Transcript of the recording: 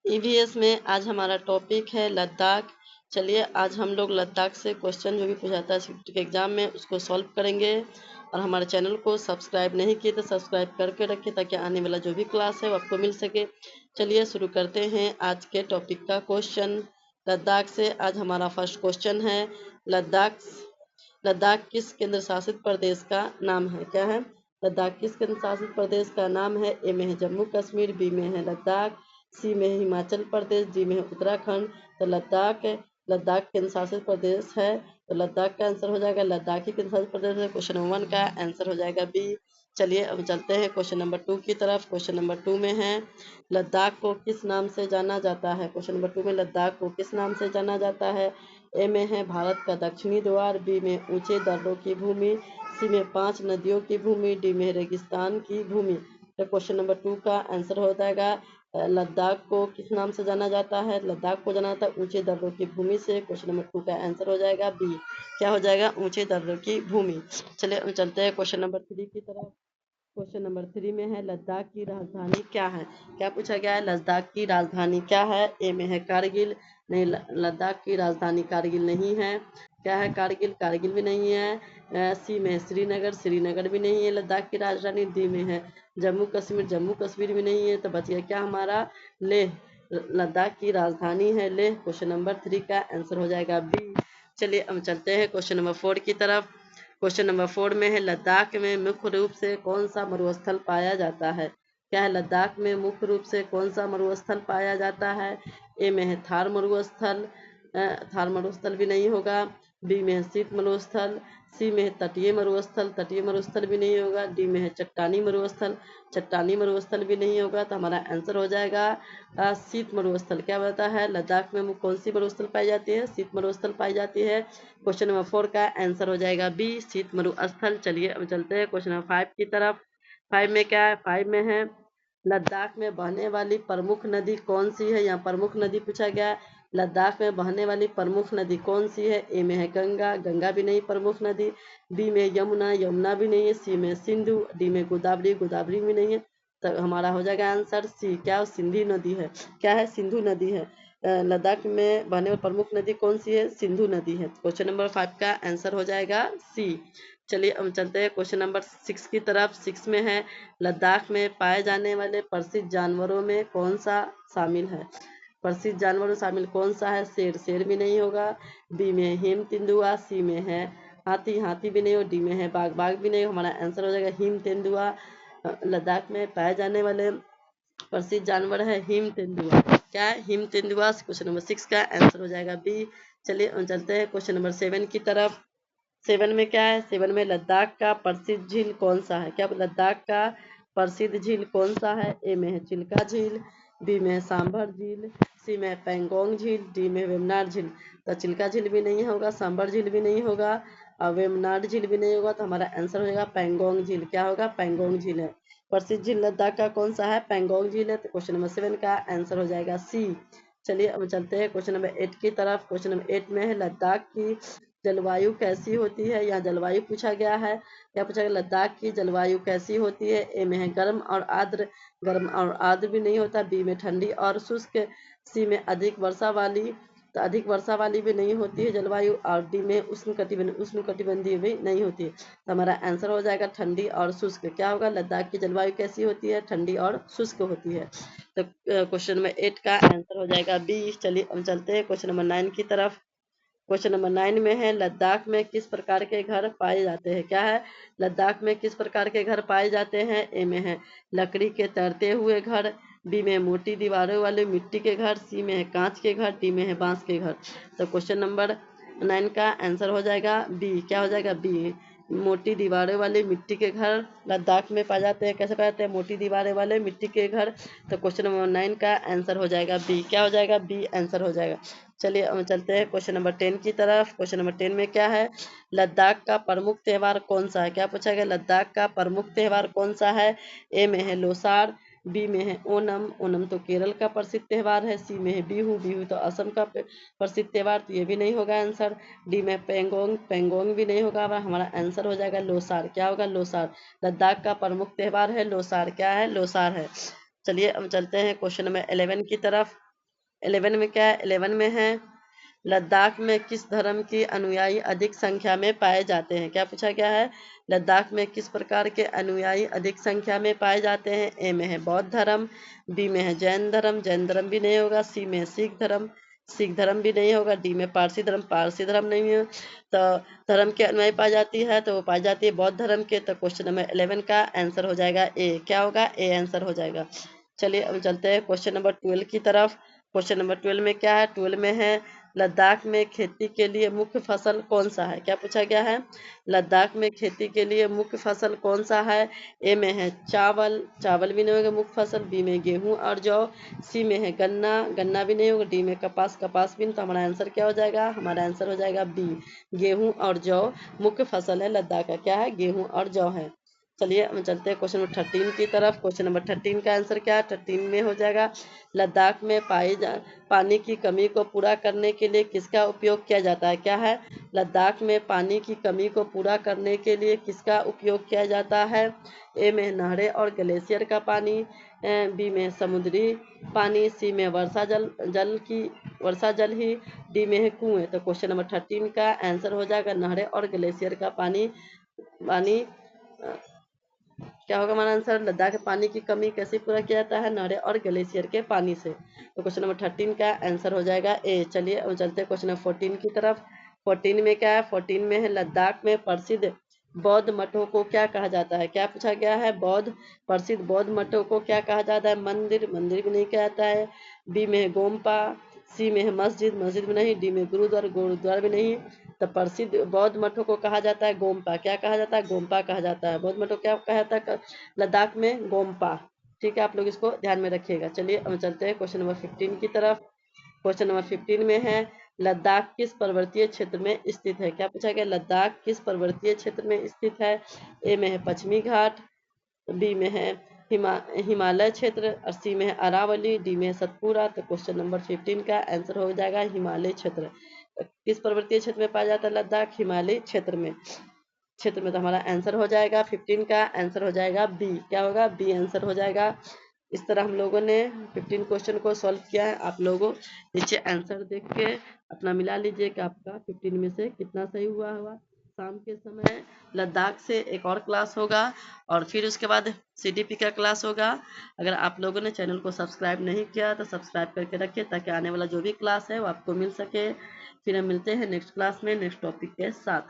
EVS में आज हमारा टॉपिक है लद्दाख। चलिए आज हम लोग लद्दाख से क्वेश्चन जो भी पूछाता है CPT के एग्जाम में उसको सॉल्व करेंगे। और हमारे चैनल को सब्सक्राइब नहीं किए तो सब्सक्राइब करके रखें ताकि आने वाला जो भी क्लास है वो आपको मिल सके। चलिए शुरू करते हैं आज के टॉपिक का क्वेश्चन। लद्दाख से आज हमारा फर्स्ट क्वेश्चन है लद्दाख लद्दाख किस केंद्र शासित प्रदेश का नाम है? क्या है? लद्दाख किस केंद्र शासित प्रदेश का नाम है? ए में है जम्मू कश्मीर, बी में है लद्दाख, सी में है हिमाचल प्रदेश, डी में है उत्तराखंड। तो लद्दाख लद्दाख केंद्र शासित प्रदेश है, तो लद्दाख का आंसर हो जाएगा लद्दाख ही केंद्र शासित प्रदेश है। क्वेश्चन नंबर 1 का आंसर हो जाएगा बी। चलिए अब चलते हैं क्वेश्चन नंबर 2 की तरफ। क्वेश्चन नंबर 2 में है लद्दाख को किस नाम से जाना जाता है? क्वेश्चन नंबर 2 में लद्दाख को किस नाम से जाना जाता है? ए में है भारत का दक्षिणी द्वार, बी में ऊंचे दर्रों की भूमि, सी में 5 नदियों की भूमि, डी में रेगिस्तान की भूमि। तो क्वेश्चन नंबर 2 का आंसर हो जाएगा लद्दाख को किस नाम से जाना जाता है? लद्दाख को जाना जाता है ऊंचे दर्रों की भूमि से। क्वेश्चन नंबर 2 का आंसर हो जाएगा बी। क्या हो जाएगा? ऊंचे दर्रों की भूमि। चलिए हम चलते हैं क्वेश्चन नंबर 3 की तरफ। क्वेश्चन नंबर 3 में है लद्दाख की राजधानी क्या है? क्या पूछा गया है? लद्दाख की राजधानी क्या है? ए में है कारगिल। नहीं, लद्दाख की राजधानी कारगिल नहीं है। क्या है? कारगिल, कारगिल भी नहीं है। सी में है श्रीनगर, श्रीनगर भी नहीं है लद्दाख की राजधानी। डी में है जम्मू कश्मीर, जम्मू कश्मीर भी नहीं है। तो बच गया क्या हमारा? लेह। लद्दाख की राजधानी है लेह। क्वेश्चन नंबर 3 का आंसर हो जाएगा बी। चलिए हम चलते हैं क्वेश्चन नंबर 4 की तरफ। क्वेश्चन नंबर 4 में है लद्दाख में मुख्य रूप से कौन सा मरुस्थल पाया जाता है? क्या है? लद्दाख में मुख्य रूप से कौन सा मरुस्थल पाया जाता है? ए में है थार मरुस्थल, थार मरुस्थल भी नहीं होगा। बी में है शीत मरुस्थल, सी में है तटीय मरुस्थल, तटीय मरुस्थल भी नहीं होगा। डी में है चट्टानी मरुस्थल, चट्टानी मरुस्थल भी नहीं होगा। तो हमारा आंसर हो जाएगा शीत मरुस्थल। क्या बताता है? लद्दाख में कौन सी मरुस्थल पाई जाती है? शीत मरुस्थल पाई जाती है। क्वेश्चन नंबर 4 का आंसर हो जाएगा बी, शीत मरुस्थल। चलिए अब चलते हैं क्वेश्चन नंबर 5 की तरफ। 5 में क्या है? 5 में है लद्दाख में बहने वाली प्रमुख नदी कौन सी है? यहाँ प्रमुख नदी पूछा गया है। लद्दाख में बहने वाली प्रमुख नदी कौन सी है? ए में है गंगा, गंगा भी नहीं प्रमुख नदी। बी में यमुना, यमुना भी नहीं है। सी में सिंधु, डी में गोदावरी, गोदावरी भी नहीं है। तो हमारा हो जाएगा आंसर सी। क्या? सिंधु नदी है। क्या है? सिंधु नदी है। लद्दाख में बहने वाली प्रमुख नदी कौन सी है? सिंधु नदी है। क्वेश्चन नंबर 5 का आंसर हो जाएगा सी। चलिए हम चलते हैं क्वेश्चन नंबर 6 की तरफ। 6 में है लद्दाख में पाए जाने वाले प्रसिद्ध जानवरों में कौन सा शामिल है? प्रसिद्ध जानवरों शामिल कौन सा है? शेर, शेर भी नहीं होगा। बी में हिम तेंदुआ, सी में है हाथी, हाथी भी नहीं हो। डी में है बाघ, बाघ भी नहीं हो। हमारा आंसर हो जाएगा हिम तेंदुआ। लद्दाख में पाए जाने वाले प्रसिद्ध जानवर है हिम तेंदुआ। क्या है? हिम तेंदुआ। क्वेश्चन नंबर 6 का आंसर हो जाएगा बी। चलिए हम चलते हैं क्वेश्चन नंबर 7 की तरफ। 7 में क्या है? 7 में लद्दाख का प्रसिद्ध झील कौन सा है? क्या लद्दाख का प्रसिद्ध झील कौन सा है? ए में है चिल्का झील, बी में है सांभर झील, सी में है पेंगोंग झील, डी में है वेमनाड झील। तो चिल्का झील भी नहीं होगा, सांभर झील भी नहीं होगा और वेमनाड झील भी नहीं होगा। तो हमारा आंसर हो जाएगा पेंगोंग झील। क्या होगा? पेंगोंग झील है। प्रसिद्ध झील लद्दाख का कौन सा है? पेंगोंग झील है। तो क्वेश्चन नंबर 7 का आंसर हो जाएगा सी। चलिए अब चलते हैं क्वेश्चन नंबर 8 की तरफ। क्वेश्चन नंबर 8 में है लद्दाख की जलवायु कैसी होती है? यहाँ जलवायु पूछा गया है। क्या पूछा गया? लद्दाख की जलवायु कैसी होती है? ए में है गर्म और आर्द्र, गर्म और आर्द्र भी नहीं होता। बी में ठंडी और शुष्क, सी में अधिक वर्षा वाली, तो अधिक वर्षा वाली भी नहीं होती है जलवायु। और डी में उष्णकटिबंधीय भी नहीं होती है। तो हमारा आंसर हो जाएगा ठंडी और शुष्क। क्या होगा? लद्दाख की जलवायु कैसी होती है? ठंडी और शुष्क होती है। तो क्वेश्चन नंबर 8 का आंसर हो जाएगा बी। चलिए हम चलते हैं क्वेश्चन नंबर 9 की तरफ। क्वेश्चन नंबर 9 में है लद्दाख में किस प्रकार के घर पाए जाते हैं? क्या है? लद्दाख में किस प्रकार के घर पाए जाते हैं? ए में है लकड़ी के तैरते हुए घर, बी में है मोटी दीवारों वाले मिट्टी के घर, सी में है कांच के घर, डी में है बांस के घर। तो क्वेश्चन नंबर 9 का आंसर हो जाएगा बी। क्या हो जाएगा? बी, मोटी दीवारें वाले मिट्टी के घर लद्दाख में पाए जाते हैं। कैसे पाए जाते हैं? मोटी दीवारें वाले मिट्टी के घर। तो क्वेश्चन नंबर 9 का आंसर हो जाएगा बी। क्या हो जाएगा? बी आंसर हो जाएगा। चलिए हम चलते हैं क्वेश्चन नंबर 10 की तरफ। क्वेश्चन नंबर 10 में क्या है? लद्दाख का प्रमुख त्योहार कौन सा है? क्या पूछा गया? लद्दाख का प्रमुख त्योहार कौन सा है? ए में है लोसार, बी में है ओनम, ओनम तो केरल का प्रसिद्ध त्योहार है, सी में है बिहू, बिहू तो असम का प्रसिद्ध त्योहार, तो ये भी नहीं होगा आंसर। डी में पेंगोंग, पेंगोंग भी नहीं होगा। हमारा आंसर हो जाएगा लोसार। क्या होगा? लोसार। लद्दाख का प्रमुख त्योहार है लोसार। क्या है? लोसार है। चलिए अब चलते हैं क्वेश्चन नंबर 11 की तरफ। 11 में क्या है? 11 में है लद्दाख में किस धर्म के अनुयायी अधिक संख्या में पाए जाते हैं? क्या पूछा गया है? लद्दाख में किस प्रकार के अनुयायी अधिक संख्या में पाए जाते हैं? ए में है बौद्ध धर्म, बी में है जैन धर्म, जैन धर्म भी नहीं होगा, सी में है सिख धर्म, सिख धर्म भी नहीं होगा, डी में पारसी धर्म, पारसी धर्म नहीं है। तो धर्म के अनुयायी पाई जाती है तो वो पाई जाती है बौद्ध धर्म के। तो क्वेश्चन नंबर 11 का आंसर हो जाएगा ए। क्या होगा? ए आंसर हो जाएगा। चलिए अब चलते हैं क्वेश्चन नंबर 12 की तरफ। क्वेश्चन नंबर 12 में क्या है? 12 में है लद्दाख में खेती के लिए मुख्य फसल कौन सा है? क्या पूछा गया है? लद्दाख में खेती के लिए मुख्य फसल कौन सा है? ए में है चावल, चावल भी नहीं होगा मुख्य फसल, बी में गेहूं और जौ, सी में है गन्ना, गन्ना भी नहीं होगा, डी में कपास, कपास भी नहीं। तो हमारा आंसर क्या हो जाएगा? हमारा आंसर हो जाएगा बी, गेहूं और जौ मुख्य फसल है लद्दाख का। क्या है? गेहूं और जौ है। चलिए हम चलते हैं क्वेश्चन नंबर 13 की तरफ। क्वेश्चन नंबर 13 का आंसर क्या है? 13 में हो जाएगा लद्दाख में पानी की कमी को पूरा करने के लिए किसका उपयोग किया जाता है? क्या है? लद्दाख में पानी की कमी को पूरा करने के लिए किसका उपयोग किया जाता है? ए में नहरें और ग्लेशियर का पानी, बी में समुद्री पानी, सी में वर्षा जल ही, डी में है कुएं। तो क्वेश्चन नंबर 13 का आंसर हो जाएगा नहरें और ग्लेशियर का पानी। पानी क्या होगा हमारा आंसर? लद्दाख के पानी की कमी कैसे पूरा किया जाता है? नहरें और ग्लेशियर के पानी से। तो क्वेश्चन नंबर 13 का आंसर हो जाएगा ए। चलिए अब चलते हैं क्वेश्चन नंबर 14 की तरफ। 14 में क्या है? 14 में है लद्दाख में प्रसिद्ध बौद्ध मठों को क्या कहा जाता है? क्या पूछा गया है? प्रसिद्ध बौद्ध मठों को क्या कहा जाता है? मंदिर, मंदिर भी नहीं कहा जाता है, बी में है गोम्पा, सी में है मस्जिद, मस्जिद भी नहीं, डी में गुरुद्वारा, गुरुद्वारा भी नहीं। तो प्रसिद्ध बौद्ध मठों को कहा जाता है गोम्पा। क्या कहा जाता है? गोम्पा कहा जाता है। बौद्ध मठों क्या कहा जाता है लद्दाख में? गोम्पा। ठीक है, आप लोग इसको ध्यान में रखिएगा। चलिए अब चलते हैं क्वेश्चन नंबर 15 की तरफ। क्वेश्चन नंबर 15 में है लद्दाख किस पर्वतीय क्षेत्र में स्थित है? क्या पूछा गया? लद्दाख किस पर्वतीय क्षेत्र में स्थित है? ए में है पश्चिमी घाट, बी में है हिमालय क्षेत्र, और सी में है अरावली, डी में है सतपुरा। तो क्वेश्चन नंबर 15 का आंसर हो जाएगा हिमालय क्षेत्र। किस पर्वतीय क्षेत्र में पाया जाता है लद्दाख? हिमालय क्षेत्र में। तो हमारा आंसर हो जाएगा 15 का आंसर हो जाएगा बी। क्या होगा? बी आंसर हो जाएगा। इस तरह हम लोगों ने 15 क्वेश्चन को सॉल्व किया है। आप लोगों नीचे आंसर देख के अपना मिला लीजिए कि आपका 15 में से कितना सही हुआ। शाम के समय लद्दाख से एक और क्लास होगा और फिर उसके बाद CDP का क्लास होगा। अगर आप लोगों ने चैनल को सब्सक्राइब नहीं किया तो सब्सक्राइब करके रखिए ताकि आने वाला जो भी क्लास है वो आपको मिल सके। फिर हम मिलते हैं नेक्स्ट क्लास में नेक्स्ट टॉपिक के साथ।